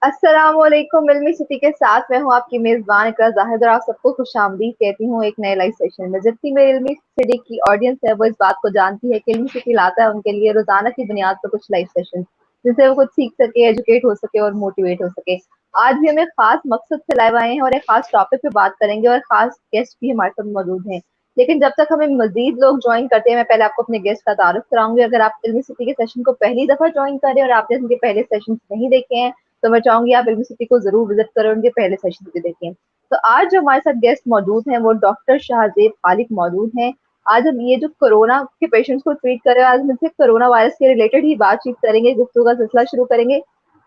अस्सलामुअलैकुम। इल्मी सिटी के साथ मैं हूँ आपकी मेजबान इकरा जाहिद और आप सबको खुशामदीद कहती हूँ एक नए लाइव सेशन में। जितनी मेरी इल्मी सिटी की ऑडियंस है वो इस बात को जानती है कि इल्मी सिटी लाता है उनके लिए रोजाना की बुनियाद पर कुछ लाइव सेशन जिससे वो कुछ सीख सके, एजुकेट हो सके और मोटिवेट हो सके। आज भी हम एक खास मकसद से लाइव आए हैं और एक खास टॉपिक पे बात करेंगे और खास गेस्ट भी हमारे साथ मौजूद हैं। लेकिन जब तक हमें मजीद लोग ज्वाइन करते हैं, मैं पहले आपको अपने गेस्ट का तारुफ कराऊंगी। अगर आप इल्मी सिटी के सेशन को पहली दफा ज्वाइन करें और आपने इनके पहले सेशन नहीं देखे हैं तो मैं चाहूंगी आप इल्मी सिटी को जरूर विजिट करें, उनके पहले सेशन भी देखें। तो आज जो हमारे साथ गेस्ट मौजूद हैं वो डॉक्टर शाहजेब खालिक मौजूद हैं। आज हम ये जो कोरोना के पेशेंट्स को ट्रीट कर रहे हैं, आज हम इनसे कोरोना वायरस के रिलेटेड ही बातचीत करेंगे, गुफ्तगू का सिलसिला शुरू करेंगे।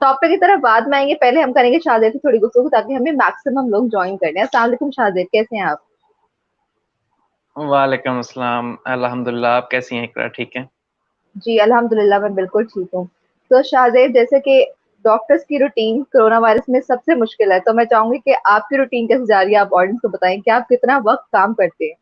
टॉपिक की तरफ बाद में आएंगे, पहले हम करेंगे शाहजेब से थोड़ी गुफ्तगू ताकि हमें मैक्सिमम लोग ज्वाइन कर लें। अस्सलाम वालेकुम शाहजेब, कैसे हैं आप? वालेकुम अस्सलाम। अल्हम्दुलिल्लाह, आप कैसी हैं इकरा? ठीक है। जी अल्हम्दुलिल्लाह, मैं बिल्कुल ठीक हूँ। तो शाहजेब, जैसे कि डॉक्टर्स की रूटीन कोरोना वायरस में सबसे मुश्किल है, तो मैं चाहूंगी कि आपकी रूटीन कैसे जा रही है, आप ऑडियंस को बताएं कि आप कितना वक्त काम करते हैं।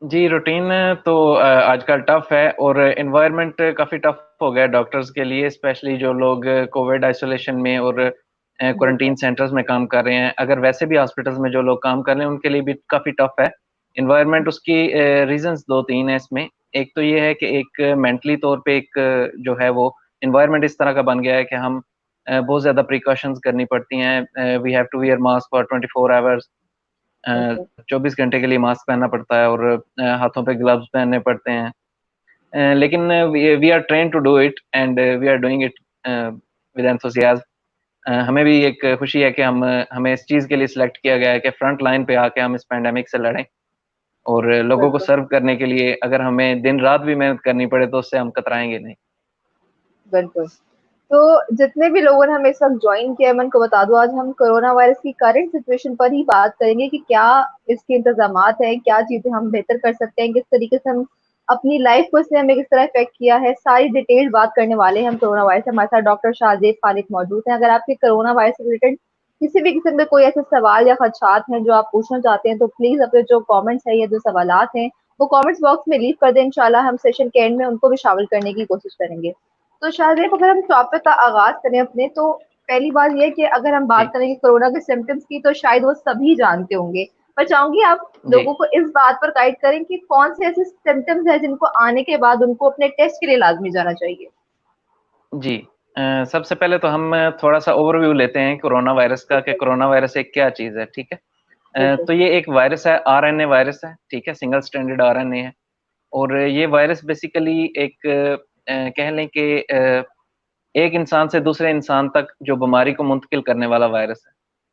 जी, रूटीन तो आजकल टफ है और एनवायरनमेंट काफ़ी टफ हो गया है डॉक्टर्स के लिए, स्पेशली जो लोग कोविड आइसोलेशन में और बिल्कुल। क्वारंटीन सेंटर्स में काम कर रहे हैं। अगर वैसे भी हॉस्पिटल्स में जो लोग काम कर रहे हैं उनके लिए भी काफ़ी टफ है एनवायरनमेंट। उसकी रीजंस 2-3 है इसमें। एक तो ये है कि एक मेंटली तौर पे एक जो है वो एनवायरनमेंट इस तरह का बन गया है कि हम बहुत ज़्यादा प्रिकॉशंस करनी पड़ती हैं। We have to wear mask for 24 hours. अ, बिल्कुल। 24 घंटे के लिए मास्क पहनना पड़ता है और हाथों पे ग्लव्स पहनने पड़ते हैं। लेकिन we are trained to do it and we are doing it with enthusiasm. हमें भी एक खुशी है कि हमें इस चीज़ के लिए सिलेक्ट किया गया है कि फ्रंट लाइन पे आके हम इस पैंडेमिक से लड़ें और लोगों को बिल्कुल। सर्व करने के लिए अगर हमें दिन-रात भी मेहनत करनी पड़े तो उससे हम कतराएँगे नहीं। बिल्कुल। तो जितने भी लोगों ने हमें इस वक्त ज्वाइन किया है, मैं उनको बता दूं, आज हम कोरोना वायरस की करंट सिचुएशन पर ही बात करेंगे कि क्या इसके इंतजामात हैं, क्या चीजें हम बेहतर कर सकते हैं, किस तरीके से हम अपनी लाइफ को इसने हमें किस तरह इफेक्ट किया है, सारी डिटेल बात करने वाले हैं हम कोरोना वायरस से। हमारे साथ डॉक्टर शाहजेब खालिक मौजूद हैं। अगर आपके कोरोना वायरस से रिलेटेड किसी भी किस्म के कोई ऐसे सवाल या खदशात हैं जो आप पूछना चाहते हैं, तो प्लीज अपने जो कमेंट्स है या जो सवालात हैं वो कमेंट्स बॉक्स में लीव कर दें। इंशाल्लाह हम सेशन के एंड में उनको भी शामिल करने की कोशिश करेंगे। तो शाहजेब, अगर हम टॉपिक का आगाज करें अपने, तो पहली बात यह है कि अगर हम बात जी, करेंगे कोरोना के सिम्टम्स की तो शायद वो सभी जानते होंगे। मैं चाहूंगी आप जी, लोगों को इस बात पर गाइड करें कि कौन से ऐसे सिम्टम्स हैं जिनको आने के बाद उनको अपने टेस्ट के लिए लाजमी जाना चाहिए। जी। सबसे पहले तो हम थोड़ा-सा ओवरव्यू लेते हैं कोरोना वायरस का कि बिल्कुल। कोरोना वायरस एक क्या चीज़ है, ठीक है? बिल्कुल। तो ये एक वायरस है, आरएनए वायरस है, ठीक है? सिंगल स्ट्रैंडेड आरएनए है और ये वायरस बेसिकली एक कह लें कि एक इंसान से दूसरे इंसान तक जो बीमारी को मुंतकिल करने वाला वायरस है,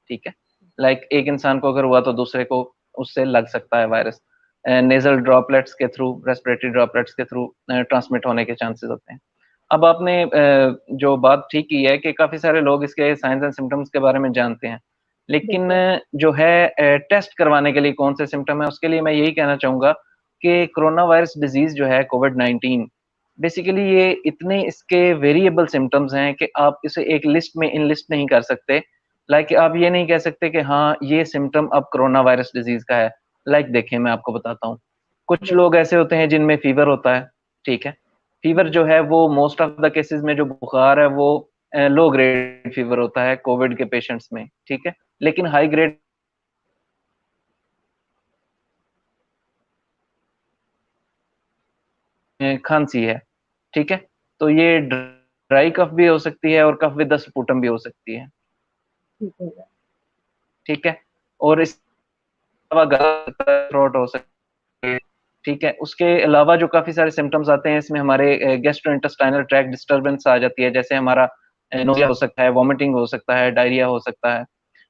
ठीक है? लाइक एक इंसान को अगर हुआ तो दूसरे को उससे लग सकता है वायरस। नेज़ल ड्रॉपलेट्स के थ्रू, रेस्पिरेटरी ड्रॉपलेट्स के थ्रू ट्रांसमिट होने के चांसेस होते हैं। अब आपने जो बात ठीक की है कि काफ़ी सारे लोग इसके साइन्स एंड सिम्पटम्स के बारे में जानते हैं। लेकिन बिल्कुल। जो है टेस्ट करवाने के लिए कौन से सिम्पटम है, उसके लिए मैं यही कहना चाहूँगा कि कोरोना वायरस डिज़ीज़ जो है कोविड-19 बेसिकली ये इतने इसके वेरिएबल सिम्पटम्स हैं कि आप इसे एक लिस्ट में इनलिस्ट नहीं कर सकते। लाइक आप ये नहीं कह सकते कि हाँ, ये सिम्पटम अब कोरोना वायरस डिज़ीज़ का है। लाइक देखिए मैं आपको बताता हूँ। कुछ बिल्कुल। लोग ऐसे होते हैं जिनमें फ़ीवर होता है, ठीक है? फ़ीवर जो है वो मोस्ट ऑफ द केसेज़ में जो बुखार है वो लो ग्रेड फ़ीवर होता है कोविड के पेशेंट्स में, ठीक है? लेकिन हाई ग्रेड खाँसी है, ठीक है? तो ये ड्राई कफ़ भी हो सकती है और कफ़ विद द स्पुटम भी हो सकती है, ठीक है। ठीक है? और इस अलावा गला थ्रोट हो सकती है, ठीक है? उसके अलावा जो काफ़ी सारे सिम्पटम्स आते हैं इसमें हमारे गैस्ट्रोइंटेस्टाइनल ट्रैक्ट डिस्टर्बेंस आ जाती है, जैसे हमारा नोज़िया हो सकता है, वॉमिटिंग हो सकता है, डायरिया हो सकता है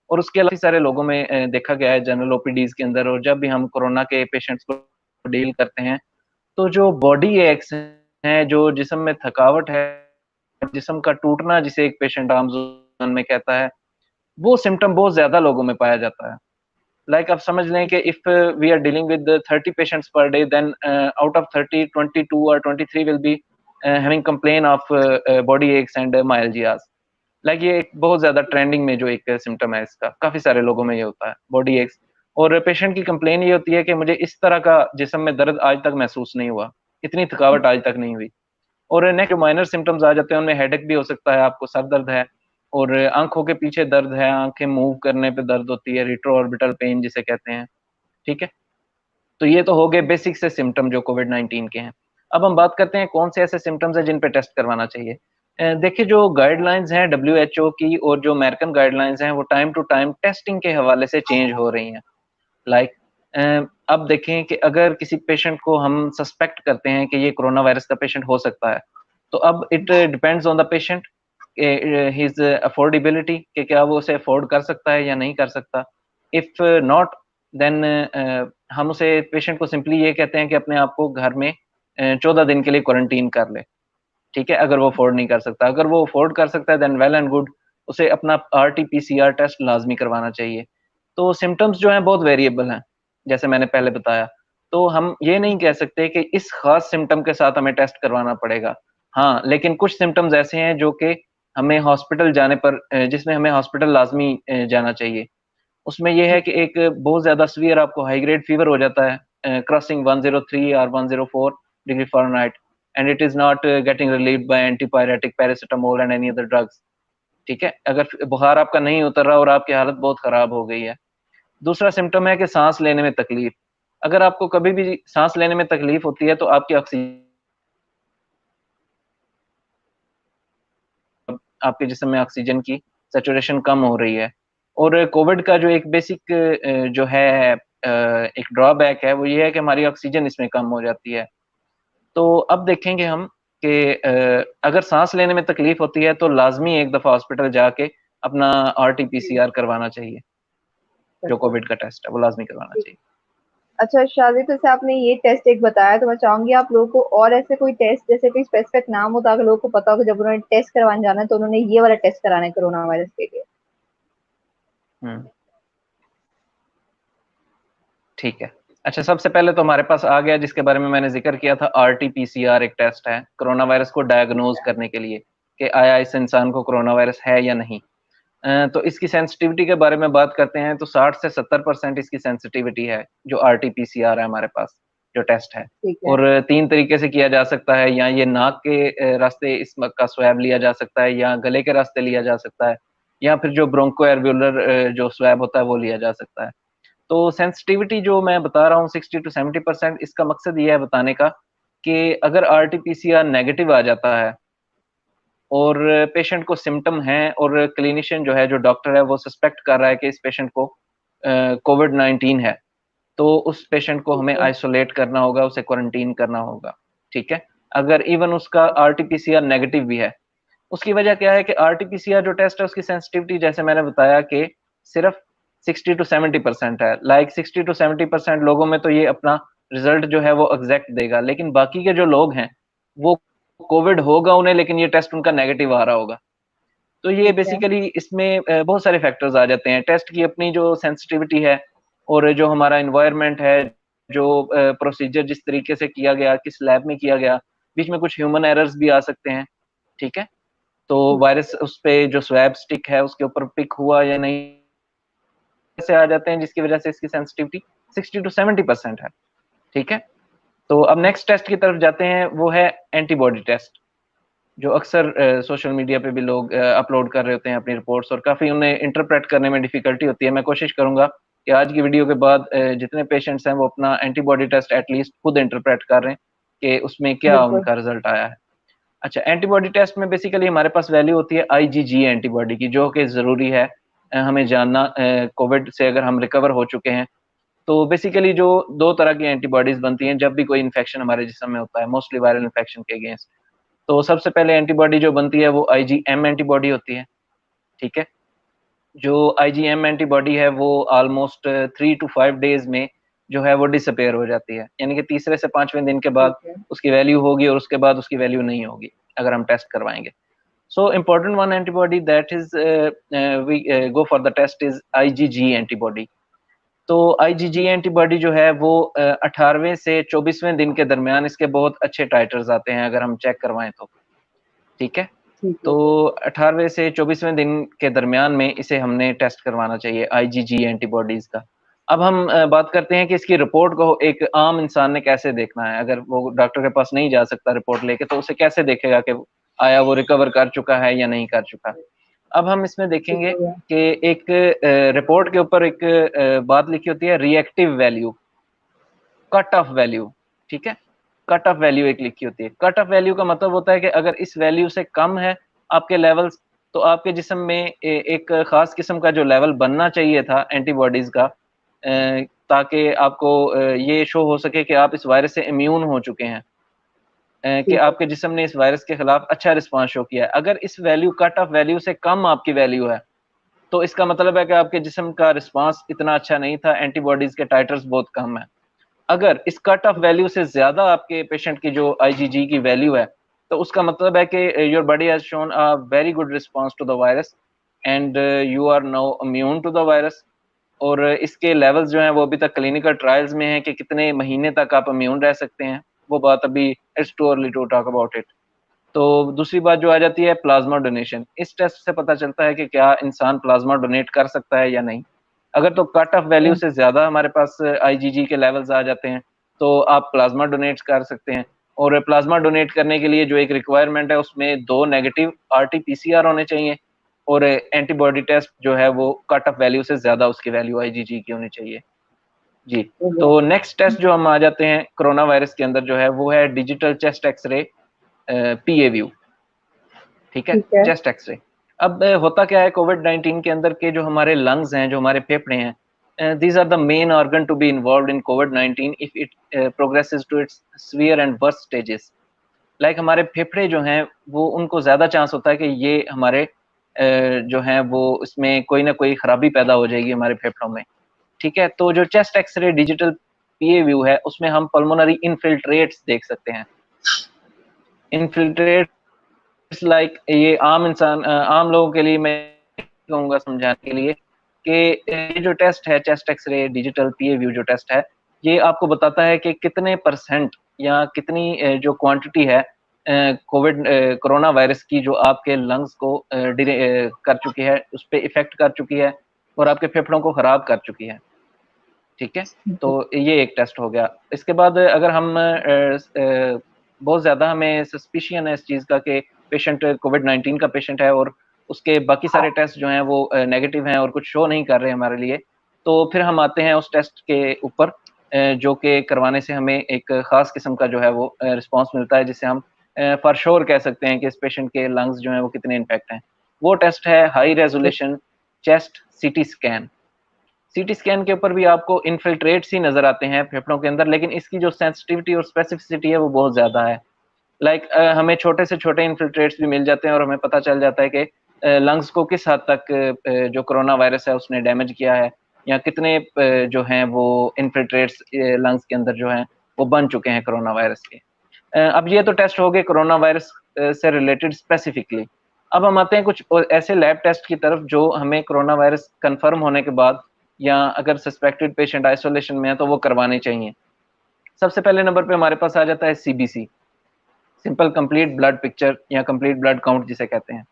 और उसके अलावा काफ़ी सारे लोगों में देखा गया है जनरल ओपीडीज़ के अंदर और जब भी हम कोरोना के पेशेंट्स को डील करते हैं, तो जो बॉडी एक्स हैं, जो जिस्म में थकावट है, जिस्म का टूटना जिसे एक पेशेंट आम ज़ुबान में कहता है, वो सिम्पटम बहुत ज़्यादा लोगों में पाया जाता है। लाइक आप समझ लें कि if we are dealing with 30 patients per day then out of 30 22 और 23 will be having complain of body ache and myalgias. Like ये एक बहुत ज्यादा ट्रेंडिंग में जो एक सिम्टम है इसका काफी सारे लोगों में ये होता है बॉडी एक्स और पेशेंट की कंप्लेन ये होती है कि मुझे इस तरह का जिस्म में दर्द आज तक महसूस नहीं हुआ, इतनी थकावट आज तक नहीं हुई। और नेक्स्ट जो माइनर सिम्टम्स आ जाते हैं उनमें हेडेक भी हो सकता है, आपको सर दर्द है और आंखों के पीछे दर्द है, आंखें मूव करने पे दर्द होती है, रेट्रोऑर्बिटल पेन जिसे कहते हैं, ठीक है। तो ये तो हो गए बेसिक से सिम्टम जो कोविड-19 के हैं। अब हम बात करते हैं कौन से ऐसे सिम्टम्स हैं जिन पे टेस्ट करवाना चाहिए। देखिए जो गाइडलाइंस हैं डब्ल्यूएचओ की और जो अमेरिकन गाइडलाइंस हैं वो टाइम टू टाइम टेस्टिंग के हवाले से चेंज हो रही हैं। लाइक अब देखें कि अगर किसी पेशेंट को हम सस्पेक्ट करते हैं कि ये कोरोना वायरस का पेशेंट हो सकता है, तो अब it depends on the patient his affordability कि क्या वो उसे अफोर्ड कर सकता है या नहीं कर सकता। इफ नॉट देन हम उसे पेशेंट को सिंपली ये कहते हैं कि अपने आप को घर में 14 दिन के लिए क्वारंटीन कर ले, ठीक है, अगर वो अफोर्ड नहीं कर सकता। अगर वो अफोर्ड कर सकता है देन वेल एंड गुड, उसे अपना आरटी-पीसीआर टेस्ट लाज़मी करवाना चाहिए। तो सिम्पटम्स जो हैं बहुत वेरिएबल हैं, जैसे मैंने पहले बताया। तो हम ये नहीं कह सकते कि इस ख़ास सिम्पटम के साथ हमें टेस्ट करवाना पड़ेगा। हाँ, लेकिन कुछ सिम्पटम्स ऐसे हैं जो कि हमें हॉस्पिटल जाने पर जिसमें हमें हॉस्पिटल लाज़मी जाना चाहिए। उसमें ये है कि एक बहुत ज़्यादा सीवियर आपको हाई ग्रेड फीवर हो जाता है क्रॉसिंग 103 और 104 degree Fahrenheit and it is not getting relieved by antipyretic paracetamol and any other drugs, ठीक है? अगर बुखार आपका नहीं उतर रहा और आपकी हालत बहुत खराब हो गई है। दूसरा सिम्पटम है कि साँस लेने में तकलीफ। अगर आपको कभी भी साँस लेने में तकलीफ होती है तो आपकी आपके जिस्म में ऑक्सीजन की सैचुरेशन कम हो रही है। और कोविड का जो एक बेसिक जो है एक ड्रॉबैक है वो ये है कि हमारी ऑक्सीजन इसमें कम हो जाती है। तो अब देखेंगे हम कि अगर साँस लेने में तकलीफ होती है तो लाज़मी एक दफ़ा हॉस्पिटल जाके अपना जी, आरटी-पीसीआर करवाना चाहिए। जो बिल्कुल। कोविड का टेस्ट है वो लाज़मी करवाना जी। चाहिए। अच्छा शादी, जैसे आपने ये टेस्ट एक बताया, तो मैं चाहूँगी आप लोगों को और ऐसे कोई टेस्ट, जैसे कोई स्पेसिफिक नाम हो ताकि लोगों को पता हो कि जब उन्होंने टेस्ट करवाने जाना है तो उन्होंने ये वाला टेस्ट कराना है कोरोना वायरस के लिए। हुँ, ठीक है। अच्छा सबसे पहले तो हमारे पास आ गया जिसके बारे में मैंने ज़िक्र किया था आरटी-पीसीआर एक टेस्ट है, कोरोना वायरस को ठीक डायग्नोज़ है। करने के लिए, कि आया इस इंसान को कोरोना वायरस है या नहीं। तो इसकी सेंसिटिविटी के बारे में बात करते हैं तो 60 से 70% इसकी सेंसिटिविटी है, जो आरटी-पीसीआर है हमारे पास, जो टेस्ट है। ठीक है। और 3 तरीके से किया जा सकता है, या ये नाक के रास्ते का स्वैब लिया जा सकता है, या गले के रास्ते लिया जा सकता है, या फिर जो ब्रोंको एल्वियोलर जो स्वैब होता है वो लिया जा सकता है। तो सेंसिटिविटी जो मैं बता रहा हूँ 60 टू 70%, इसका मकसद ये है बताने का कि अगर आरटी-पीसीआर नेगेटिव आ जाता है और पेशेंट को सिम्पटम हैं और क्लिनिशियन जो है, जो डॉक्टर है, वो सस्पेक्ट कर रहा है कि इस पेशेंट को कोविड-19 है, तो उस पेशेंट को ठीक हमें है। आइसोलेट करना होगा, उसे क्वारंटीन करना होगा, ठीक है? अगर इवन उसका आरटी-पीसीआर नेगेटिव भी है। उसकी वजह क्या है कि आरटी-पीसीआर जो टेस्ट है उसकी सेंसिटिविटी जैसे मैंने बताया कि सिर्फ़ 60 टू 70% है। लाइक 60 टू 70% लोगों में तो ये अपना रिज़ल्ट जो है वो एग्ज़ैक्ट देगा, लेकिन बाकी के जो लोग हैं, वो कोविड होगा उन्हें लेकिन ये टेस्ट उनका नेगेटिव आ रहा होगा। तो ये ठीक है। बेसिकली इसमें बहुत सारे फैक्टर्स आ जाते हैं। टेस्ट की अपनी जो सेंसिटिविटी है और जो हमारा एनवायरनमेंट है, जो प्रोसीजर जिस तरीके से किया गया, किस लैब में किया गया, बीच में कुछ ह्यूमन एरर्स भी आ सकते हैं, ठीक है? तो ठीक वायरस उस पे जो स्वैब स्टिक है उसके ऊपर पिक हुआ या नहीं, ऐसे आ जाते हैं जिसकी वजह से इसकी सेंसिटिविटी 60 टू 70% है, ठीक है? तो अब नेक्स्ट टेस्ट की तरफ जाते हैं, वो है एंटीबॉडी टेस्ट। जो अक्सर सोशल मीडिया पे भी लोग अपलोड कर रहे होते हैं अपनी रिपोर्ट्स और काफ़ी उन्हें इंटरप्रेट करने में डिफ़िकल्टी होती है। मैं कोशिश करूँगा कि आज की वीडियो के बाद जितने पेशेंट्स हैं वो अपना एंटीबॉडी टेस्ट एटलीस्ट खुद इंटरप्रेट कर रहे हैं कि उसमें क्या बिल्कुल। उनका रिज़ल्ट आया है। अच्छा एंटीबॉडी टेस्ट में बेसिकली हमारे पास वैल्यू होती है आईजीजी एंटीबॉडी की, जो कि ज़रूरी है हमें जानना कोविड से अगर हम रिकवर हो चुके हैं। तो बेसिकली जो 2 तरह की एंटीबॉडीज़ बनती हैं जब भी कोई इन्फेक्शन हमारे जिस्म में होता है, मोस्टली वायरल इन्फेक्शन के अगेंस्ट। तो सबसे पहले एंटीबॉडी जो बनती है वो आईजीएम एंटीबॉडी होती है, ठीक है? जो आईजीएम एंटीबॉडी है वो ऑलमोस्ट 3 टू 5 डेज़ में जो है वो डिसअपीयर हो जाती है। यानी कि तीसरे से 5वें दिन के बाद ठीक है। उसकी वैल्यू होगी और उसके बाद उसकी वैल्यू नहीं होगी, अगर हम टेस्ट करवाएँगे। So important one antibody that is we go for the test is IgG antibody. तो आईजीजी एंटीबॉडी जो है वो 18वें से 24वें दिन के दरमियान इसके बहुत अच्छे टाइटर्स आते हैं अगर हम चेक करवाएँ तो, ठीक है? ठीक है। तो 18वें से 24वें दिन के दरमियान में इसे हमने टेस्ट करवाना चाहिए आईजीजी एंटीबॉडीज़ का। अब हम बात करते हैं कि इसकी रिपोर्ट को एक आम इंसान ने कैसे देखना है। अगर वो डॉक्टर के पास नहीं जा सकता रिपोर्ट लेके, तो उसे कैसे देखेगा कि आया वो रिकवर कर चुका है या नहीं कर चुका। अब हम इसमें देखेंगे बिल्कुल। कि एक रिपोर्ट के ऊपर एक बात लिखी होती है, reactive value, cut off value, ठीक है? कट ऑफ वैल्यू एक लिखी होती है। कट ऑफ वैल्यू का मतलब होता है कि अगर इस वैल्यू से कम है आपके लेवल्स, तो आपके जिस्म में एक खास किस्म का जो लेवल बनना चाहिए था एंटीबॉडीज का, ताकि आपको ये शो हो सके कि आप इस वायरस से इम्यून हो चुके हैं, कि ठीक है। आपके जिस्म ने इस वायरस के खिलाफ अच्छा रिस्पॉन्स शो किया है। अगर इस वैल्यू, कट ऑफ वैल्यू से कम आपकी वैल्यू है, तो इसका मतलब है कि आपके जिस्म का रिस्पॉन्स इतना अच्छा नहीं था, एंटीबॉडीज के टाइटर्स बहुत कम है। अगर इस कट ऑफ वैल्यू से ज्यादा आपके पेशेंट की जो आईजीजी की वैल्यू है, तो उसका मतलब है कि your body has shown a very good response to the virus and you are now immune to the virus. और इसके लेवल्स जो हैं वो अभी तक क्लिनिकल ट्रायल्स में हैं कि कितने महीने तक आप इम्यून रह सकते हैं, वो बात अभी it's too early to talk about it. तो दूसरी बात जो आ जाती है प्लाज्मा डोनेशन। इस टेस्ट से पता चलता है कि क्या इंसान प्लाज्मा डोनेट कर सकता है या नहीं। अगर तो कट ऑफ वैल्यू से ज़्यादा हमारे पास आईजीजी के लेवल्स आ जाते हैं, तो आप प्लाज्मा डोनेट कर सकते हैं। और प्लाज्मा डोनेट करने के लिए जो एक रिक्वायरमेंट है, उसमें 2 नेगेटिव आरटी-पीसीआर होने चाहिए और एंटीबॉडी टेस्ट जो है वो कट ऑफ वैल्यू से ज़्यादा उसकी वैल्यू आईजीजी की होनी चाहिए। जी, तो नेक्स्ट टेस्ट जो हम आ जाते हैं कोरोना वायरस के अंदर जो है, वो है डिजिटल चेस्ट एक्स-रे, पीएव्यू, ठीक है? ठीक है। Chest x-ray. अब होता क्या है कोविड-19 के अंदर के जो हमारे लंग्स हैं, जो हमारे फेफड़े हैं, these are the main organ to be involved in COVID-19 if it progresses to its severe and worst stages. Like हमारे फेफड़े जो हैं, वो उनको ज़्यादा चांस होता है कि ये हमारे जो हैं वो इसमें कोई ना कोई खराबी पैदा हो जाएगी हमारे फेफड़ों में, ठीक है? तो जो चेस्ट एक्स-रे डिजिटल पीए व्यू है, उसमें हम पल्मोनरी इन्फिल्ट्रेट्स देख सकते हैं। इन्फिल्ट्रेट लाइक ये आम लोगों के लिए मैं कहूँगा समझाने के लिए कि ये जो टेस्ट है चेस्ट एक्स-रे डिजिटल पीए व्यू जो टेस्ट है, ये आपको बताता है कि कितने परसेंट या कितनी जो क्वांटिटी है कोरोना वायरस की जो आपके लंग्स को कर चुकी है, उस पे इफ़ेक्ट कर चुकी है और आपके फेफड़ों को खराब कर चुकी है, ठीक है? तो ये एक टेस्ट हो गया। इसके बाद अगर हम बहुत ज़्यादा हमें सस्पिशन है इस चीज़ का कि पेशेंट कोविड-19 का पेशेंट है और उसके बाकी सारे टेस्ट जो हैं वो नेगेटिव हैं और कुछ शो नहीं कर रहे हमारे लिए, तो फिर हम आते हैं उस टेस्ट के ऊपर, जो कि करवाने से हमें एक ख़ास किस्म का जो है वो रिस्पॉन्स मिलता है, जिसे हम फॉर श्योर कह सकते हैं कि इस पेशेंट के लंग्स जो हैं वो कितने इन्फेक्ट हैं। वो टेस्ट है high resolution chest CT scan. CT scan के ऊपर भी आपको इन्फिल्ट्रेट्स ही नज़र आते हैं फेफड़ों के अंदर, लेकिन इसकी जो सेंसिटिविटी और स्पेसिफिसिटी है वो बहुत ज़्यादा है। लाइक हमें छोटे से छोटे इन्फिल्ट्रेट्स भी मिल जाते हैं और हमें पता चल जाता है कि लंग्स को किस हद तक जो कोरोना वायरस है उसने डैमेज किया है, या कितने जो हैं वो इन्फिल्ट्रेट्स लंग्स के अंदर जो हैं वो बन चुके हैं कोरोना वायरस के। अब ये तो टेस्ट हो गए कोरोना वायरस से रिलेटेड स्पेसिफिकली। अब हम आते हैं कुछ ऐसे लैब टेस्ट की तरफ जो हमें कोरोना वायरस कन्फर्म होने के बाद, या अगर सस्पेक्टेड पेशेंट आइसोलेशन में है तो वो करवाने चाहिए। सबसे पहले नंबर पे हमारे पास आ जाता है CBC, simple complete blood picture या कंप्लीट ब्लड काउंट जिसे कहते हैं।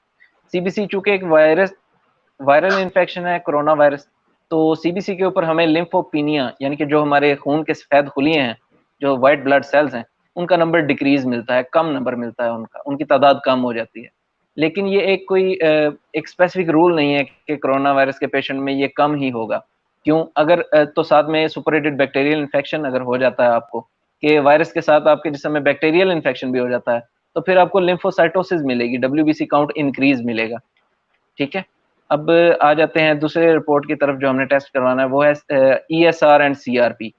सीबीसी चूंकि एक वायरल इन्फेक्शन है कोरोना वायरस, तो सीबीसी के ऊपर हमें लिम्फोपीनिया यानी कि जो हमारे खून के सफेद खुलिये हैं, जो व्हाइट ब्लड सेल्स हैं, उनका नंबर डिक्रीज मिलता है, कम नंबर मिलता है उनका, उनकी तादाद कम हो जाती है। लेकिन ये एक कोई एक स्पेसिफिक रूल नहीं है कि कोरोना वायरस के पेशेंट में ये कम ही होगा। क्यों? अगर तो साथ में सुपरएटेड बैक्टीरियल इन्फेक्शन अगर हो जाता है आपको, कि वायरस के साथ आपके जिस्म में बैक्टीरियल इन्फेक्शन भी हो जाता है, तो फिर आपको लिम्फोसाइटोसिस मिलेगी, डब्ल्यूबीसी काउंट इंक्रीज मिलेगा, ठीक है? अब आ जाते हैं दूसरे रिपोर्ट की तरफ जो हमने टेस्ट करवाना है, वो है ESR and CRP.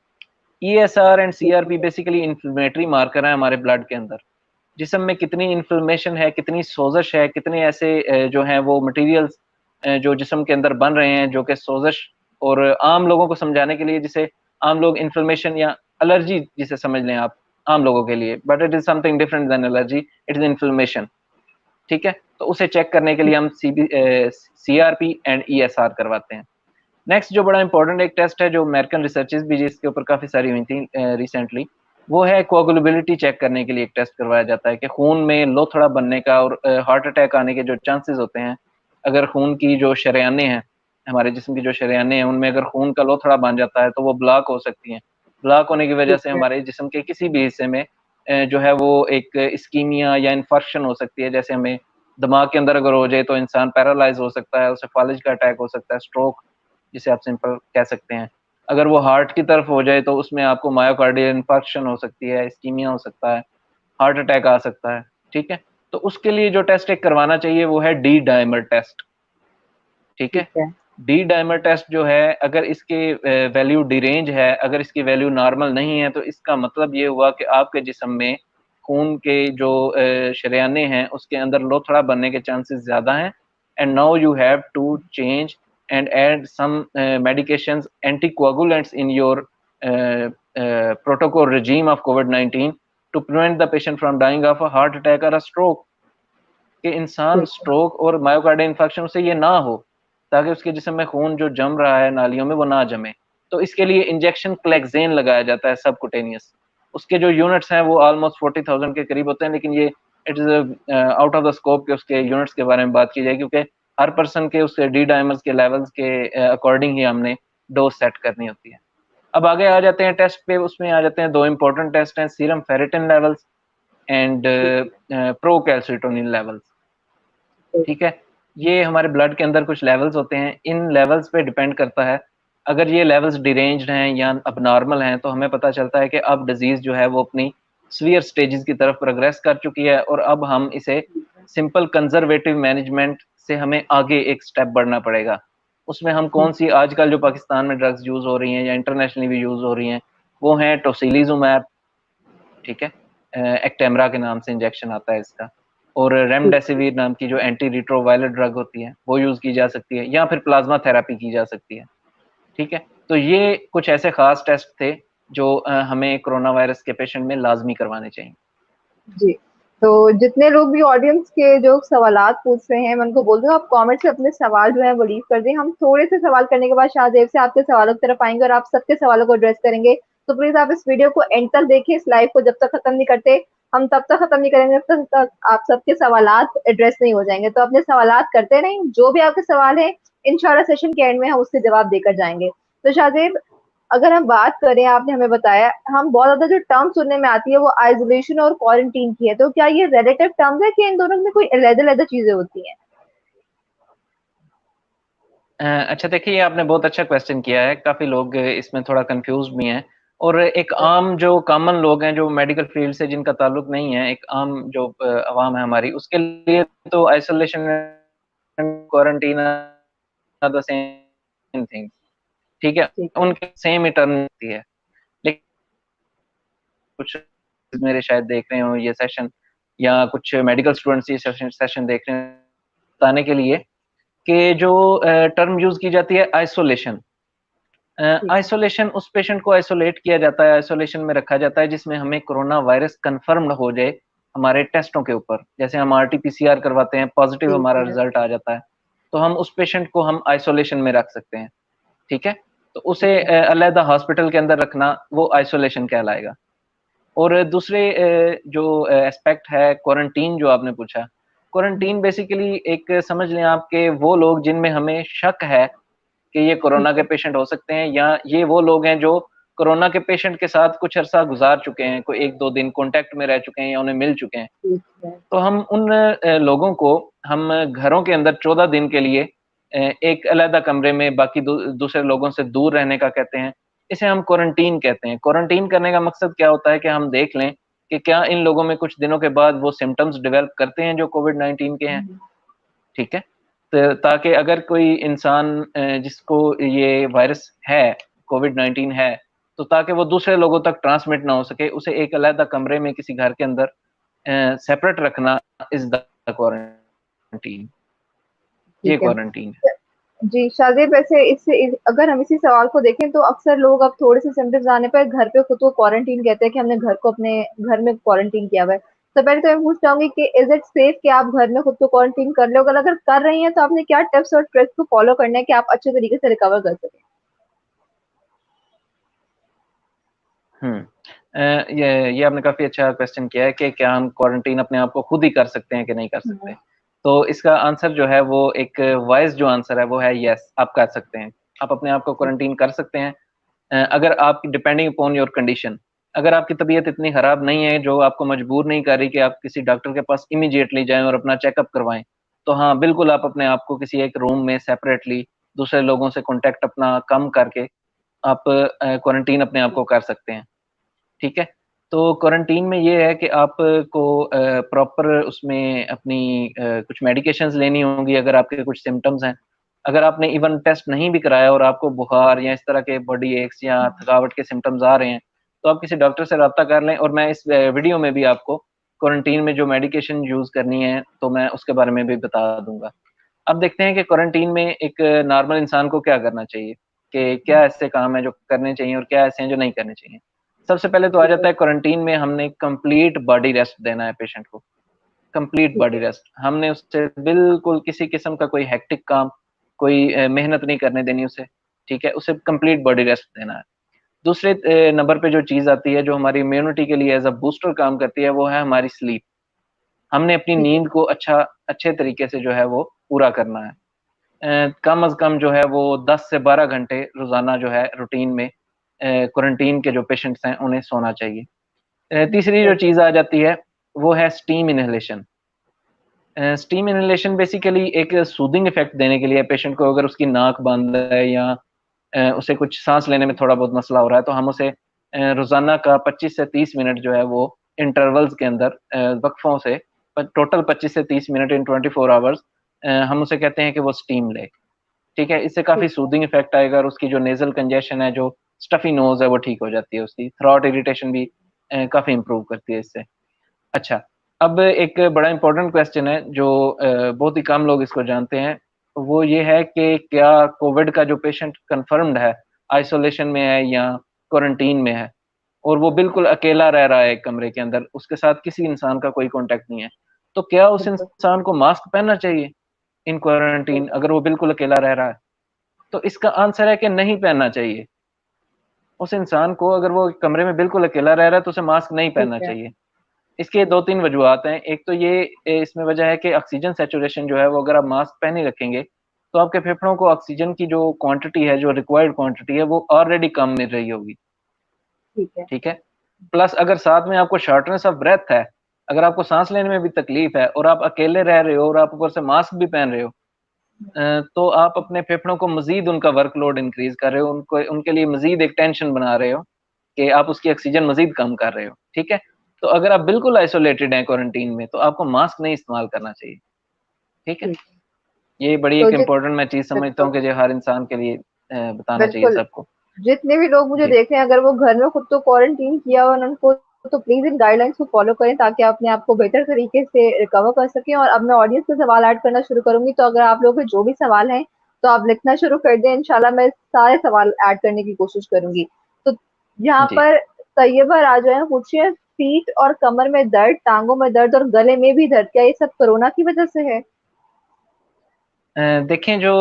ESR and CRP basically inflammatory marker है हमारे ब्लड के अंदर। जिस्म में कितनी इन्फ्लेमेशन है, कितनी सोज़श है, कितने ऐसे जो हैं वो मटेरियल्स जो जिस्म के अंदर बन रहे हैं, जो कि सोज़श, और आम लोगों को समझाने के लिए, जिसे आम लोग इन्फ्लेमेशन या एलर्जी जिसे समझ लें आप आम लोगों के लिए, but it is something different then allergy, it is inflammation, ठीक है? तो उसे चेक करने के लिए हम सीआरपी एंड ईएसआर करवाते हैं। नेक्स्ट जो बड़ा इंपॉर्टेंट एक टेस्ट है, जो अमेरिकन रिसर्चेस भी जिसके ऊपर काफ़ी सारी हुई थी रिसेंटली, वो है कोएगुलेबिलिटी चेक करने के लिए एक टेस्ट करवाया जाता है कि खून में लोथड़ा बनने का और हार्ट अटैक आने के जो चांसेस होते हैं, अगर खून की जो शरेयानें हैं हमारे जिस्म की जो शरेयानें हैं उनमें अगर खून का लोथड़ा बन जाता है तो वो ब्लॉक हो सकती हैं। ब्लॉक होने की वजह ठीक से है। हमारे जिस्म के किसी भी हिस्से में जो है वो एक इस्कीमिया या इन्फेक्शन हो सकती है। जैसे हमें दिमाग के अंदर अगर हो जाए तो इंसान पैरालाइज़ हो सकता है, उसे फालिज का अटैक हो सकता है, स्ट्रोक जिसे आप सिंपल कह सकते हैं। अगर वो हार्ट की तरफ हो जाए तो उसमें आपको मायोकार्डियल इन्फेक्शन हो सकती है, इस्कीमिया हो सकता है, हार्ट अटैक आ सकता है, ठीक है? तो उसके लिए जो टेस्ट एक करवाना चाहिए वो है डी-डाइमर टेस्ट, ठीक है? ठीक है। डी-डाइमर टेस्ट जो है अगर इसकी वैल्यू डिरेंज है, अगर इसकी वैल्यू नॉर्मल नहीं है तो इसका मतलब ये हुआ कि आपके जिस्म में खून के जो शरेयानें हैं उसके अंदर लोथड़ा बनने के चांसेस ज़्यादा हैं and now you have to change and add some medications, anticoagulants in your protocol regime of COVID-19 to prevent the patient from dying of a heart attack or a stroke. कि इंसान ठीक है। Stroke और myocardial infection से ये ना हो, ताकि उसके जिस्म में खून जो जम रहा है नालियों में वो ना जमे। तो इसके लिए इंजेक्शन क्लेक्सेन लगाया जाता है सबक्यूटेनियस। उसके जो यूनिट्स हैं वो ऑलमोस्ट 40,000 के करीब होते हैं, लेकिन ये it is out of the scope कि उसके यूनिट्स के बारे में बात की जाए, क्योंकि हर पर्सन के उसके डी डाइमर्स के लेवल्स के अकॉर्डिंग ही हमने डोज़ सेट करनी होती है। अब आगे आ जाते हैं टेस्ट पे, उसमें आ जाते हैं 2 इम्पोर्टेंट टेस्ट हैं, serum ferritin levels and procalcitonin levels. ठीक है? ये हमारे ब्लड के अंदर कुछ लेवल्स होते हैं, इन लेवल्स पे डिपेंड करता है, अगर ये लेवल्स डिरेंज्ड हैं या अबनॉर्मल हैं, तो हमें पता चलता है कि अब डिज़ीज़ जो है वो अपनी सीवियर स्टेजेस की तरफ प्रोग्रेस कर चुकी है और अब हम इसे सिंपल कंज़र्वेटिव मैनेजमेंट से हमें आगे एक स्टेप बढ़ना पड़ेगा। उसमें हम कौन-सी आजकल जो पाकिस्तान में ड्रग्स यूज़ हो रही हैं या इंटरनेशनली भी यूज़ हो रही हैं, वो हैं टोसिलिज़ुमैब, ठीक है? एक्टेमरा के नाम से इंजेक्शन आता है इसका, और ठीक रेमडेसिविर नाम की जो एंटी रिट्रोवायरल ड्रग होती है, वो यूज़ की जा सकती है या फिर प्लाज़्मा थेरेपी की जा सकती है, ठीक है? तो ये कुछ ऐसे ख़ास टेस्ट थे जो हमें कोरोना वायरस के पेशेंट में लाज़मी करवाने चाहिए। जी। तो जितने लोग भी ऑडियंस के जो सवालात पूछ रहे हैं, मैं उनको बोल दूँ आप कमेंट से अपने सवाल जो है वो लीव कर दें। हम थोड़े से सवाल करने के बाद शाहज़ेब से आपके सवालों की तरफ आएँगे और आप सबके सवालों को एड्रेस करेंगे। तो प्लीज़ आप इस वीडियो को एंड तक देखिए, इस लाइव को जब तक खत्म नहीं करते, हम तब तक खत्म नहीं करेंगे जब तक आप सबके सवालात एड्रेस नहीं हो जाएँगे। तो अपने सवालात करते रहें, जो भी आपके सवाल हैं, इंशाल्लाह सेशन के एंड में हम उसके जवाब देकर जाएँगे। तो शाहज़ेब, अगर हम बात करें, आपने हमें बताया, हम बहुत ज़्यादा जो टर्म सुनने में आती है वो आइसोलेशन और क्वारंटीन की है, तो क्या ये रिलेटिव टर्म्स है कि इन दोनों में कोई अलग-अलग चीज़ें होती हैं? अच्छा देखिए, ये आपने बहुत अच्छा क्वेश्चन किया है, काफ़ी लोग इसमें थोड़ा कन्फ्यूज़्ड भी हैं और एक आम जो कॉमन लोग हैं, जो मेडिकल फील्ड से जिनका ताल्लुक नहीं है, एक आम जो अवाम है हमारी, उसके लिए तो isolation and quarantine are the same thing, ठीक है? ठीक है। उनकी सेम ही टर्म होती है। लेकिन कुछ मेरे शायद देख रहे हो ये सेशन या कुछ मेडिकल स्टूडेंट्स ये सेशन देख रहे हैं, बताने के लिए कि जो टर्म यूज़ की जाती है आइसोलेशन। ठीक है। आइसोलेशन उस पेशेंट को आइसोलेट किया जाता है, आइसोलेशन में रखा जाता है जिसमें हमें कोरोना वायरस कन्फर्म्ड हो जाए हमारे टेस्टों के ऊपर। जैसे हम आरटी-पीसीआर करवाते हैं, पॉज़िटिव ठीक हमारा है। रिज़ल्ट आ जाता है, तो हम उस पेशेंट को हम आइसोलेशन में रख सकते हैं, ठीक है? तो ठीक उसे है। अलहदा हॉस्पिटल के अंदर रखना वो आइसोलेशन कहलाएगा। और दूसरे जो एस्पेक्ट है क्वारंटीन जो आपने पूछा, क्वारंटीन बेसिकली एक समझ लें आप कि वो लोग जिनमें हमें शक है कि ये ठीक कोरोना के है। पेशेंट हो सकते हैं या ये वो लोग हैं जो कोरोना के पेशेंट के साथ कुछ अरसा गुज़ार चुके हैं, कोई 1-2 दिन कॉन्टैक्ट में रह चुके हैं या उन्हें मिल चुके हैं। ठीक है। तो हम उन लोगों को हम घरों के अंदर 14 दिन के लिए एक अलहदा कमरे में बाकी दूसरे लोगों से दूर रहने का कहते हैं। इसे हम क्वारंटीन कहते हैं। क्वारंटीन करने का मकसद क्या होता है कि हम देख लें कि क्या इन लोगों में कुछ दिनों के बाद वो सिम्पटम्स डेवलप करते हैं जो कोविड-19 के हैं, हुँ। ठीक है? त ताकि अगर कोई इंसान जिसको ये वायरस है, कोविड-19 है, तो ताकि वो दूसरे लोगों तक ट्रांसमिट ना हो सके, उसे एक अलहदा कमरे में किसी घर के अंदर सेपरेट रखना इज़ द क्वारंटीन। ये ठीक है। क्वारंटीन है। जी, शाज़ेब, वैसे इससे अगर हम इसी सवाल को देखें तो अक्सर लोग अब थोड़े से सिम्पटम्स आने पर घर पे खुद को क्वारंटीन कहते हैं कि हमने घर को अपने घर में क्वारंटीन किया हुआ है। तो पहले तो मैं पूछना चाहूँगी कि इज़ इट सेफ कि आप घर में खुद को क्वारंटीन कर लो? अगर कर रही हैं तो आपने क्या टिप्स और ट्रिक्स को फॉलो करना है कि आप अच्छे तरीके से रिकवर कर सकें? हुँ। ये आपने काफ़ी अच्छा क्वेश्चन किया है कि क्या हम क्वारंटीन अपने आप को खुद ही कर सकते हैं कि नहीं कर हुँ। सकते? तो इसका आंसर जो है वो एक वाइज जो आंसर है वो है यस, आप कर सकते हैं, आप अपने आप को क्वारंटीन कर सकते हैं। अगर आप डिपेंडिंग अपॉन योर कंडीशन, अगर आपकी तबीयत इतनी खराब नहीं है जो आपको मजबूर नहीं कर रही कि आप किसी डॉक्टर के पास इमीडिएटली जाएं और अपना चेकअप करवाएं, तो हाँ बिल्कुल आप अपने आप को किसी एक रूम में सेपरेटली दूसरे लोगों से कांटेक्ट अपना कम करके आप क्वारंटीन अपने आप को कर सकते हैं। ठीक है, तो क्वारंटीन में ये है कि आपको प्रॉपर उसमें अपनी कुछ मेडिकेशंस लेनी होंगी अगर आपके कुछ सिम्टम्स हैं। अगर आपने इवन टेस्ट नहीं भी कराया और आपको बुखार या इस तरह के बॉडी एक्स या थकावट के सिम्टम्स आ रहे हैं, तो आप किसी डॉक्टर से राब्ता कर लें, और मैं इस वीडियो में भी आपको क्वारंटीन में जो मेडिकेशन यूज़ करनी है, तो मैं उसके बारे में भी बता दूँगा। अब देखते हैं कि क्वारंटीन में एक नॉर्मल इंसान को क्या करना चाहिए, कि क्या ऐसे काम हैं जो करने चाहिए और क्या ऐसे हैं जो नहीं करने चाहिए। सबसे पहले तो आ ठीक जाता है। है क्वारंटीन में हमने कंप्लीट बॉडी रेस्ट देना है पेशेंट को, कंप्लीट ठीक बॉडी है। रेस्ट। हमने उससे बिल्कुल किसी किस्म का कोई हेक्टिक काम, कोई मेहनत नहीं करने देनी उसे, ठीक है? उसे कंप्लीट बॉडी रेस्ट देना है। दूसरे नंबर पे जो चीज़ आती है, जो हमारी इम्यूनिटी के लिए एज़ अ बूस्टर काम करती है, वो है हमारी स्लीप। हमने अपनी ठीक है। नींद को अच्छे तरीके से जो है वो पूरा करना है। कम से कम जो है वो 10 से 12 घंटे रोज़ाना जो है रूटीन में क्वारंटीन के जो पेशेंट्स हैं उन्हें सोना चाहिए। तीसरी जो बिल्कुल। चीज़ आ जाती है वो है steam inhalation. Steam inhalation basically एक सूदिंग इफ़ेक्ट देने के लिए पेशेंट को, अगर उसकी नाक बंद है या उसे कुछ साँस लेने में थोड़ा बहुत मसला हो रहा है, तो हम उसे रोज़ाना का 25 से 30 मिनट जो है वो इंटरवल्स के अंदर वक़्फ़ों से टोटल 25 से 30 मिनट इन 24 आवर्स हम उसे कहते हैं कि वो स्टीम ले। ठीक है? इससे काफ़ी ठीक है। सूदिंग इफ़ेक्ट आएगा और उसकी जो नेज़ल कंजेशन है, जो स्टफ़ी नोज़ है, वो ठीक हो जाती है उसकी। थ्रोट इरिटेशन भी काफ़ी इम्प्रूव करती है इससे। अच्छा, अब एक बड़ा इम्पोर्टेंट क्वेश्चन है जो बहुत ही कम लोग इसको जानते हैं, वो ये है कि क्या कोविड का जो पेशेंट कन्फर्म्ड है, आइसोलेशन में है या क्वारंटीन में है और वो बिल्कुल अकेला रह रहा है एक कमरे के अंदर, उसके साथ किसी इंसान का कोई कॉन्टैक्ट नहीं है, तो क्या उस बिल्कुल। इंसान को मास्क पहनना चाहिए इन क्वारंटीन, बिल्कुल। अगर वो बिल्कुल अकेला रह रहा है? तो इसका आंसर है कि नहीं पहनना चाहिए। उस इंसान को, अगर वो कमरे में बिल्कुल अकेला रह रहा है, तो उसे मास्क नहीं ठीक पहनना है। चाहिए। इसके 2-3 वजूहात हैं। एक तो ये इसमें वजह है कि ऑक्सीजन सैचुरेशन जो है वो अगर आप मास्क पहने रखेंगे, तो आपके फेफड़ों को ऑक्सीजन की जो क्वांटिटी है, जो रिक्वायर्ड क्वांटिटी है, वो ऑलरेडी कम मिल रही होगी, ठीक है। ठीक है? प्लस अगर साथ में आपको शॉर्टनेस ऑफ ब्रेथ है, अगर आपको साँस लेने में भी तकलीफ है और आप अकेले रह रहे हो और आप ऊपर से मास्क भी पहन रहे हो, तो आप अपने फेफड़ों को मज़ीद उनका वर्कलोड इंक्रीज़ कर रहे हो, उनको उनके लिए मज़ीद एक टेंशन बना रहे हो कि आप उसकी ऑक्सीजन मज़ीद कम कर रहे हो, ठीक है? तो अगर आप बिल्कुल आइसोलेटेड हैं क्वारंटीन में, तो आपको मास्क नहीं इस्तेमाल करना चाहिए, ठीक है? ठीक है। ये बड़ी तो एक इम्पोर्टेंट मैं चीज़ समझता बिल्कुल। हूँ कि जो हर इंसान के लिए बताना चाहिए बिल्कुल। सबको। जितने भी लोग मुझे जी, देख रहे हैं, अगर वो घर में खुद तो क्वारंटीन किया हो उनको, तो प्लीज इन गाइडलाइंस को फॉलो करें ताकि अपने आप को बेटर तरीके से रिकवर कर सकें। और अब मैं ऑडियंस से सवाल ऐड करना शुरू करूंगी, तो अगर आप लोगों के जो भी सवाल हैं तो आप लिखना शुरू कर दें। इंशाल्लाह मैं सारे सवाल ऐड करने की कोशिश करूंगी। तो यहाँ जी। पर तैयबा राजा है, पूछिए, पीठ और कमर में दर्द, टांगों में दर्द और गले में भी दर्द, क्या ये सब कोरोना की वजह से है? देखें जो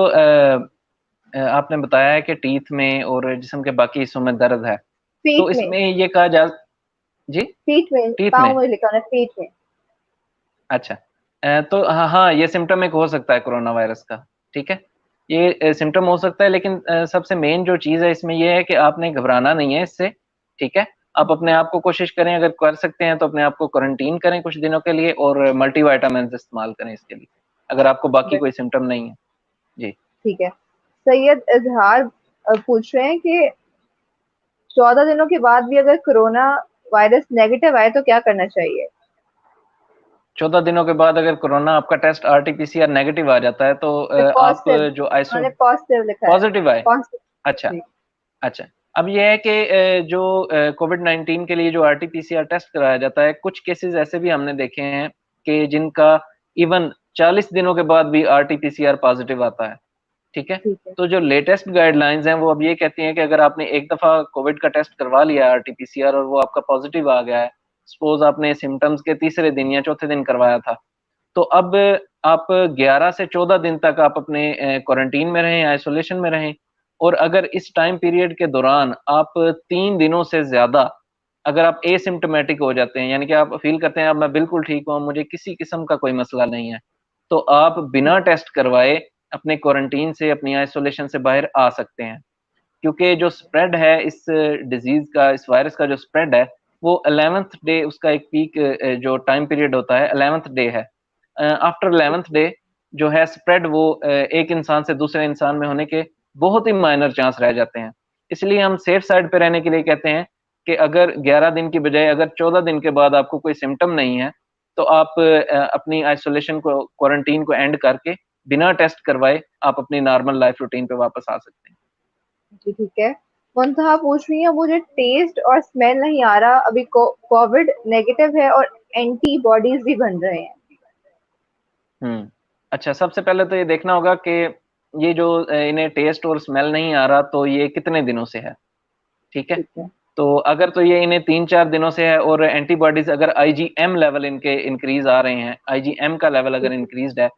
आपने बताया है कि टीथ में और जिस्म के बाकी हिस्सों में दर्द है, पीठ तो में। इसमें ये कहा जा जी? पीठ में, टीथ पाँव में? में लिखा है पीठ में। अच्छा। तो हाँ, हाँ, ये सिम्पटम एक हो सकता है कोरोना वायरस का, ठीक है? ये सिम्पटम हो सकता है, लेकिन सबसे मेन जो चीज़ है इसमें ये है कि आपने घबराना नहीं है इससे, ठीक है? आप अपने आप को कोशिश करें, अगर कर सकते हैं तो अपने आप को क्वारंटीन करें कुछ दिनों के लिए और मल्टीविटामिन्स इस्तेमाल करें इसके लिए, अगर आपको बाकी कोई सिम्पटम नहीं है। जी। ठीक है। सैयद इजहार पूछ रहे हैं कि 14 दिनों के बाद भी अगर कोरोना वायरस नेगेटिव आए तो क्या करना चाहिए? 14 दिनों के बाद अगर कोरोना आपका टेस्ट आरटी-पीसीआर नेगेटिव आ जाता है, तो आप पॉजिटिव, जो उन्होंने पॉजिटिव लिखा है। पॉज़िटिव आए? अच्छा। पॉजिटिव। अच्छा, अब ये है कि जो कोविड-19 के लिए जो आरटी-पीसीआर टेस्ट कराया जाता है, कुछ केसेज़ ऐसे भी हमने देखे हैं कि जिनका इवन 40 दिनों के बाद भी आरटी-पीसीआर पॉज़िटिव आता है, ठीक है? ठीक है। तो जो लेटेस्ट गाइडलाइंस हैं, वो अब ये कहती हैं कि अगर आपने एक दफ़ा कोविड का टेस्ट करवा लिया है आरटी-पीसीआर और वो आपका पॉज़िटिव आ गया है, सपोज़ आपने सिम्पटम्स के तीसरे दिन या चौथे दिन करवाया था, तो अब आप 11 से 14 दिन तक आप अपने क्वारंटीन में रहें, आइसोलेशन में रहें, और अगर इस टाइम पीरियड के दौरान आप 3 दिनों से ज़्यादा अगर आप एसिम्प्टोमेटिक हो जाते हैं, यानी कि आप फ़ील करते हैं अब मैं बिल्कुल ठीक हूँ, मुझे किसी किस्म का कोई मसला नहीं है, तो आप बिना टेस्ट करवाए अपने क्वारंटीन से, अपनी आइसोलेशन से बाहर आ सकते हैं, क्योंकि जो स्प्रेड है इस डिजीज का, इस वायरस का जो स्प्रेड है, वो 11th डे उसका एक पीक जो टाइम पीरियड होता है 11th डे है। आफ्टर 11th डे जो है स्प्रेड वो एक इंसान से दूसरे इंसान में होने के बहुत ही माइनर चांस रह जाते हैं। इसलिए हम सेफ साइड पे रहने के लिए कहते हैं कि अगर 11 दिन की बजाय अगर 14 दिन के बाद आपको कोई सिम्टम नहीं है, तो आप अपनी आइसोलेशन को, क्वारंटीन को एंड करके बिना टेस्ट करवाए आप अपनी नॉर्मल लाइफ रूटीन पे वापस आ सकते हैं। जी ठीक है। मुंतहा पूछ रही है, मुझे टेस्ट और स्मेल नहीं आ रहा, अभी कोविड नेगेटिव है और एंटीबॉडीज भी बन रहे हैं। अच्छा, सबसे पहले तो ये देखना होगा कि ये जो इन्हें टेस्ट और स्मेल नहीं आ रहा, तो ये कितने दिनों से है, ठीक है? ठीक है। तो अगर तो ये इन्हें 3-4 दिनों से है और एंटीबॉडीज अगर आईजीएम लेवल इनके इंक्रीज आ रहे हैं, आईजीएम का लेवल अगर इंक्रीज्ड है,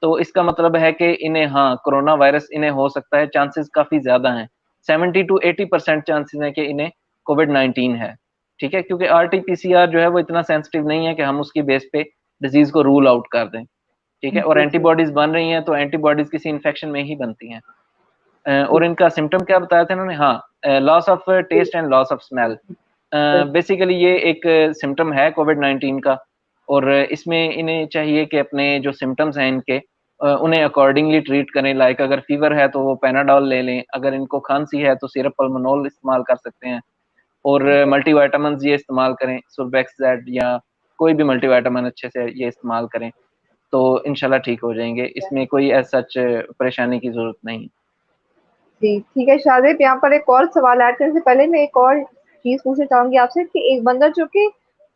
तो इसका मतलब है कि इन्हें, हाँ, कोरोना वायरस इन्हें हो सकता है, चांसेस काफी ज्यादा हैं। 70 to 80% चांसेस हैं कि इन्हें कोविड-19 है, ठीक है? क्योंकि आरटी-पीसीआर जो है वो इतना सेंसिटिव नहीं है कि हम उसकी बेस पे डिजीज को रूल आउट कर दें, ठीक है? और जी जी। एंटीबॉडीज बन रही हैं, तो एंटीबॉडीज किसी इन्फेक्शन में ही बनती हैं। और ठीक। इनका सिम्टम क्या बताया था इन्होंने? हाँ, loss of taste and loss of smell. Basically ये एक सिम्टम है कोविड-19 का, और इसमें इन्हें चाहिए कि अपने जो सिम्टम्स हैं इनके, उन्हें अकॉर्डिंगली ट्रीट करें। लाइक अगर फीवर है तो वो पैनाडोल ले लें, अगर इनको खांसी है तो सिरप पल्मोनोल इस्तेमाल कर सकते हैं, और मल्टीविटामिन्स ये इस्तेमाल करें, सुल्फेक्स ज़ेड या कोई भी मल्टीविटामिन अच्छे से ये इस्तेमाल करें, तो इंशाल्लाह ठीक हो जाएँगे। इसमें कोई एज़ सच परेशानी की ज़रूरत नहीं। जी ठीक है शाजिब, यहाँ पर एक और सवाल ऐड करने से पहले मैं एक और चीज पूछना चाहूंगी आपसे कि एक बंदा जो कि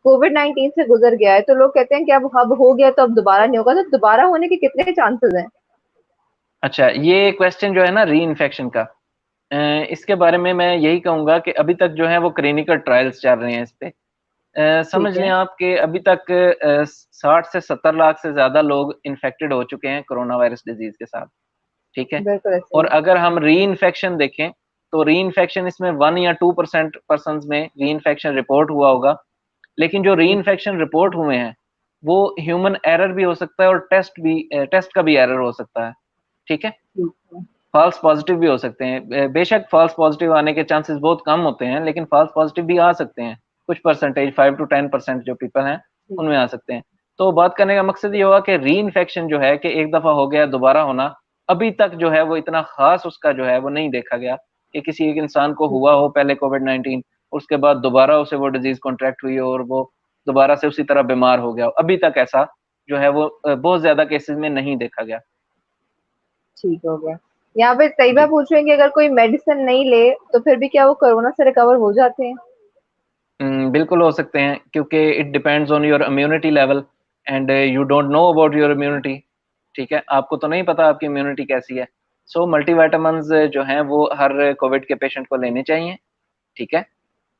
कोविड-19 से गुजर गया है, तो लोग कहते हैं कि अब हो गया तो अब दोबारा नहीं होगा, तो दोबारा होने के कितने चांसेस हैं? अच्छा, ये क्वेश्चन जो है ना री-इन्फेक्शन का, इसके बारे में मैं यही कहूँगा कि अभी तक जो है वो क्लिनिकल ट्रायल्स चल रहे हैं इस पे। ठीक समझ लें है। आप कि अभी तक 60 से 70 लाख से ज़्यादा लोग इन्फेक्टेड हो चुके हैं कोरोना वायरस डिज़ीज़ के साथ, ठीक है? बिल्कुल ऐसे और ही। अगर हम री-इन्फेक्शन देखें, तो री-इन्फेक्शन इसमें 1 या 2% पर्सन्स में री-इन्फेक्शन रिपोर्ट हुआ होगा। लेकिन जो री-इन्फेक्शन रिपोर्ट हुए हैं, वो ह्यूमन एरर भी हो सकता है और टेस्ट का भी एरर हो सकता है, ठीक है? ठीक है। फ़ॉल्स पॉज़िटिव भी हो सकते हैं। बेशक फ़ॉल्स पॉज़िटिव आने के चांसेस बहुत कम होते हैं, लेकिन फ़ॉल्स पॉज़िटिव भी आ सकते हैं। कुछ परसेंटेज 5 टू 10% जो पीपल हैं, ठीक। उनमें आ सकते हैं। तो बात करने का मकसद ये हुआ कि री-इन्फेक्शन जो है कि एक दफ़ा हो गया, दोबारा होना, अभी तक जो है वो इतना ख़ास उसका जो है वो नहीं देखा गया कि किसी एक इंसान को ठीक हुआ है। हो पहले कोविड-19, उसके बाद दोबारा उसे वो डिज़ीज़ कॉन्ट्रैक्ट हुई हो और वो दोबारा से उसी तरह बीमार हो गया हो। अभी तक ऐसा जो है वो बहुत ज़्यादा केसेज़ में नहीं देखा गया। ठीक हो गया। यहाँ पे तैयबा जी। पूछ रहे हैं कि अगर कोई मेडिसिन नहीं ले तो फिर भी क्या वो कोरोना से रिकवर हो जाते हैं? बिल्कुल हो सकते हैं, क्योंकि it depends on your immunity level and you don't know about your immunity, ठीक है? आपको तो नहीं पता आपकी इम्यूनिटी कैसी है। सो मल्टीविटामिन्स जो हैं वो हर कोविड के पेशेंट को लेने चाहिए, ठीक है?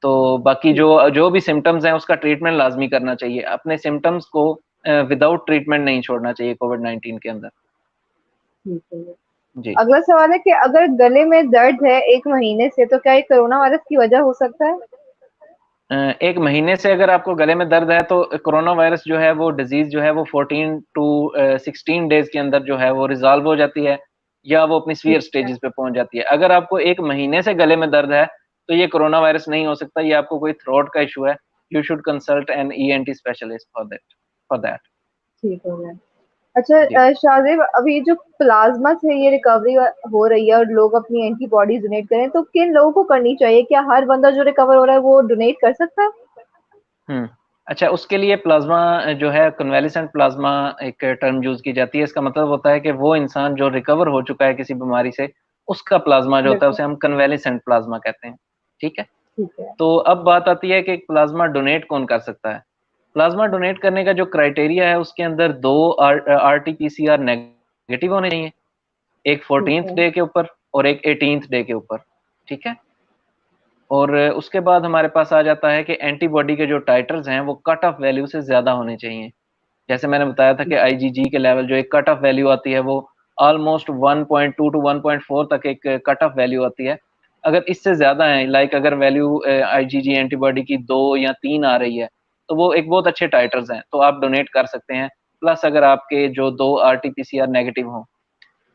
तो बाकी ठीक। जो जो भी सिम्पटम्स हैं उसका ट्रीटमेंट लाज़मी करना चाहिए। अपने सिम्पटम्स को विदाउट ट्रीटमेंट नहीं छोड़ना चाहिए कोविड-19 के अंदर। ठीक है। जी। अगला सवाल है कि अगर गले में दर्द है 1 महीने से, तो क्या ये कोरोना वायरस की वजह हो सकता है? 1 महीने से अगर आपको गले में दर्द है, तो कोरोना वायरस जो है वो डिज़ीज़ जो है वो 14 टू 16 डेज़ के अंदर जो है वो रिज़ॉल्व हो जाती है, या वो अपनी सीवियर ठीक है। स्टेजेस पे पहुँच जाती है। अगर आपको 1 महीने से गले में दर्द है, तो ये कोरोना वायरस नहीं हो सकता, ये आपको कोई थ्रोट का इश्यू है। You should consult N ENT specialist for that. ठीक हो गया। अच्छा जी। शाहज़ेब, अभी जो प्लाज़्मा से ये रिकवरी हो रही है और लोग अपनी एंटीबॉडीज़ डोनेट करें, तो किन लोगों को करनी चाहिए? क्या हर बंदा जो रिकवर हो रहा है वो डोनेट कर सकता है? हुँ। अच्छा, उसके लिए प्लाज़्मा जो है कन्वालेसेंट प्लाज़्मा एक टर्म यूज़ की जाती है। इसका मतलब होता है कि वो इंसान जो रिकवर हो चुका है किसी बीमारी से, उसका प्लाज़्मा जो होता है बिल्कुल। उसे हम कन्वालेसेंट प्लाज़्मा कहते हैं, ठीक है? ठीक है। तो अब बात आती है कि प्लाज़्मा डोनेट कौन कर सकता है? प्लाज़्मा डोनेट करने का जो क्राइटेरिया है उसके अंदर 2 आरटी-पीसीआर नेगेटिव होने चाहिए। एक ठीक 14th है। डे के ऊपर और एक 18th डे के ऊपर, ठीक है? और उसके बाद हमारे पास आ जाता है कि एंटीबॉडी के जो टाइटर्स हैं वो कट ऑफ वैल्यू से ज़्यादा होने चाहिए। जैसे मैंने बताया था कि ठीक है। आईजीजी के लेवल जो एक कट ऑफ वैल्यू आती है वो ऑलमोस्ट 1.2 टू 1.4 तक एक कट ऑफ वैल्यू आती है। अगर इससे ज़्यादा है, लाइक अगर वैल्यू आईजीजी एंटीबॉडी की 2 या 3 आ रही है, तो वो एक बहुत अच्छे टाइटर्स हैं, तो आप डोनेट कर सकते हैं। प्लस अगर आपके जो 2 RT-PCR नेगेटिव हों,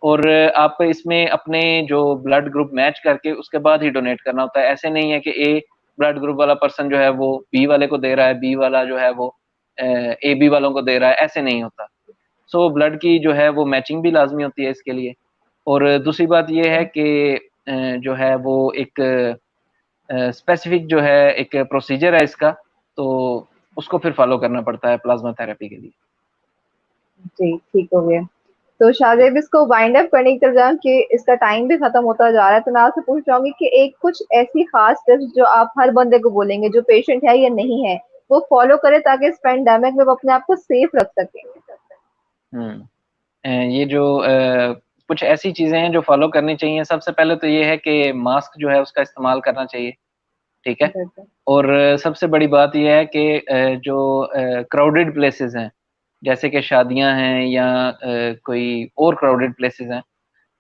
और आप इसमें अपने जो ब्लड ग्रुप मैच करके उसके बाद ही डोनेट करना होता है। ऐसे नहीं है कि ए ब्लड ग्रुप वाला पर्सन जो है वो बी वाले को दे रहा है, बी वाला जो है वो AB वालों को दे रहा है, ऐसे नहीं होता। सो ब्लड की जो है वो मैचिंग भी लाज़मी होती है इसके लिए। और दूसरी बात ये है कि जो है वो एक स्पेसिफिक जो है एक प्रोसीजर है इसका, तो उसको फिर फ़ॉलो करना पड़ता है प्लाज़्मा थेरेपी के लिए। जी, ठीक हो गया। तो शाहज़ेब इसको वाइंड अप करने की तरफ जाऊँ कि इसका टाइम भी खत्म होता जा रहा है, तो मैं आपसे पूछना चाहूँगी कि एक कुछ ऐसी खास टिप्स जो आप हर बंदे को बोलेंगे, जो पेशेंट है या नहीं है, वो फॉलो करे ताकि इस पैंडेमिक में वो अपने आप को सेफ रख सकें? ये जो कुछ ऐसी चीज़ें हैं जो फ़ॉलो करनी चाहिए। सबसे पहले तो ये है कि मास्क जो है उसका इस्तेमाल करना चाहिए, ठीक है? बिल्कुल, और सबसे बड़ी बात ये है कि जो क्राउडेड प्लेसेस हैं, जैसे कि शादियाँ हैं या कोई और क्राउडेड प्लेसेस हैं,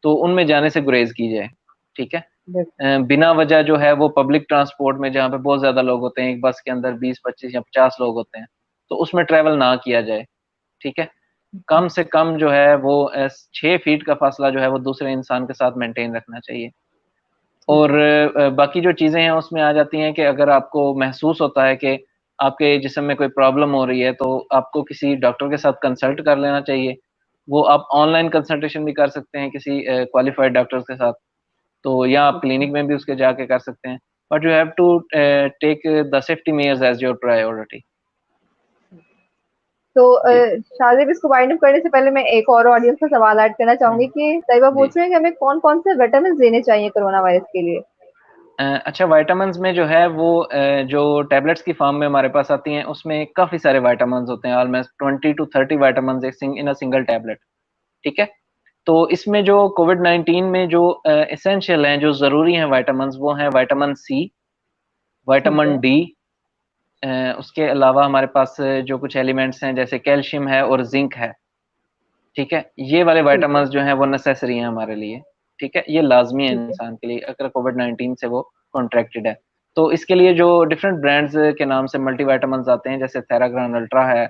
तो उनमें जाने से गुरेज़ की जाए, ठीक है? बिल्कुल, बिना वजह जो है वो पब्लिक ट्रांसपोर्ट में जहाँ पे बहुत ज़्यादा लोग होते हैं, एक बस के अंदर 20, 25 या 50 लोग होते हैं, तो उसमें ट्रैवल ना किया जाए, ठीक है? कम से कम जो है वो 6 फीट का फ़ासला जो है वो दूसरे इंसान के साथ मेंटेन रखना चाहिए। ठीक और है, बाकी जो चीज़ें हैं उसमें आ जाती हैं कि अगर आपको महसूस होता है कि आपके जिस्म में कोई प्रॉब्लम हो रही है, तो आपको किसी डॉक्टर के साथ कंसल्ट कर लेना चाहिए। वो आप ऑनलाइन कंसल्टेशन भी कर सकते हैं किसी क्वालिफाइड डॉक्टर्स के साथ, तो या आप ठीक है। क्लिनिक में भी उसके जाके कर सकते हैं। But you have to take the safety measures as your priority. तो जी, शाहज़ेब इसको वाइंड अप करने से पहले मैं एक और ऑडियंस का सवाल ऐड करना चाहूँगी कि तैयबा जी। पूछ रहे हैं कि हमें कौन-कौन से विटामिन्स देने चाहिए कोरोना वायरस के लिए? अच्छा, विटामिन्स में जो है वो जो टैबलेट्स की फ़ॉर्म में हमारे पास आती हैं, उसमें काफ़ी सारे विटामिन्स होते हैं, almost 20 to 30 vitamins in a single tablet, ठीक है? तो इसमें जो कोविड-19 में जो एसेंशियल हैं, जो ज़रूरी हैं विटामिन्स, वो हैं विटामिन सी, ठीक विटामिन है, डी, उसके अलावा हमारे पास जो कुछ एलिमेंट्स हैं, जैसे कैल्शियम है और ज़िंक है, ठीक है? ये वाले ठीक है, विटामिन्स जो हैं, वो नेसेसरी हैं हमारे लिए, ठीक है? ये लाज़मी है ठीक है, इंसान के लिए, अगर कोविड-19 से वो कॉन्ट्रैक्टेड है। तो इसके लिए जो डिफरेंट ब्रांड्स के नाम से मल्टीविटामिन्स आते हैं, जैसे थेराग्रान अल्ट्रा है,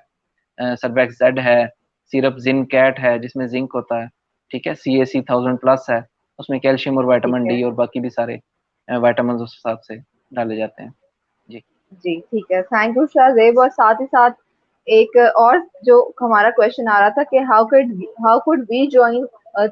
सर्वेक्स ज़ेड है, सिरप ज़िनकैट है, जिसमें ज़िंक होता है, ठीक है? CAC 1000 प्लस है, उसमें कैल्शियम और ठीक विटामिन है। डी और बाकी भी सारे विटामिन्स उस हिसाब से डाले जाते हैं। जी, जी, ठीक है। थैंक यू शाहज़ेब और साथ ही साथ एक और जो हमारा क्वेश्चन आ रहा था कि हाउ कुड वी जॉइन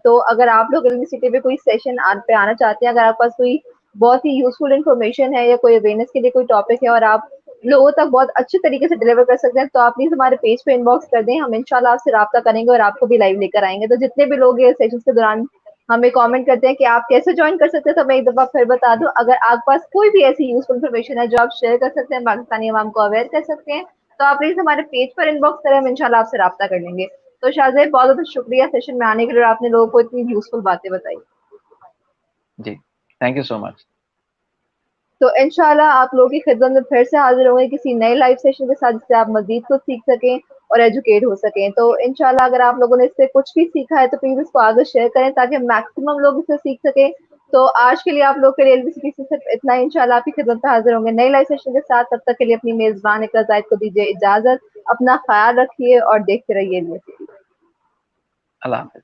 तो अगर आप लोग एलबीसीटी पे कोई सेशन पे आना चाहते हैं, अगर आपके पास कोई बहुत ही यूज़फुल इन्फॉर्मेशन है या कोई अवेयरनेस के लिए कोई टॉपिक है और आप लोगों तक बहुत अच्छे तरीके से डिलीवर कर सकते हैं, तो आप प्लीज़ हमारे पेज पे इनबॉक्स कर दें। हम इंशाल्लाह आपसे राब्ता करेंगे और आपको भी लाइव लेकर आएँगे। तो जितने भी लोग ये सेशंस के दौरान हमें कमेंट करते हैं कि आप कैसे ज्वाइन कर सकते हैं, तो मैं एक दफ़ा फिर बता दूँ, अगर आपके पास कोई भी ऐसी यूज़फुल इन्फॉर्मेशन है जो आप शेयर कर सकते हैं, पाकिस्तानी अवाम को अवेयर कर सकते हैं, तो आप प्लीज़ हमारे पेज पर इनबॉक्स करें, हम इंशाल्लाह आपसे राब्ता कर लेंगे। तो शाहज़ेब बहुत-बहुत शुक्रिया सेशन में आने के लिए और आपने लोगों को इतनी यूज़फुल बातें बताई। जी। Thank you so much. तो इंशाल्लाह आप लोगों की खिदमत में फिर से हाज़िर होंगे किसी नए लाइव सेशन के साथ, जिससे आप मज़ीद कुछ सीख सकें और एजुकेट हो सकें। तो इंशाल्लाह अगर आप लोगों ने इससे कुछ भी सीखा है, तो प्लीज़ इसको आगे शेयर करें ताकि मैक्सिमम लोग इसे सीख सकें। तो आज के लिए आप लोग के लिए एलबीसीटी से सिर्फ इतना ही। इंशाल्लाह आपकी खिदमत में हाज़िर होंगे नए लाइव सेशन के साथ। तब तक के लिए अपनी मेज़बान इकरा ज़ाहिद को दीजिए इजाज़त। अपना ख़्याल रखिए और देखते रहिए एलबीसीटी। अल्लाह हाफ़िज़।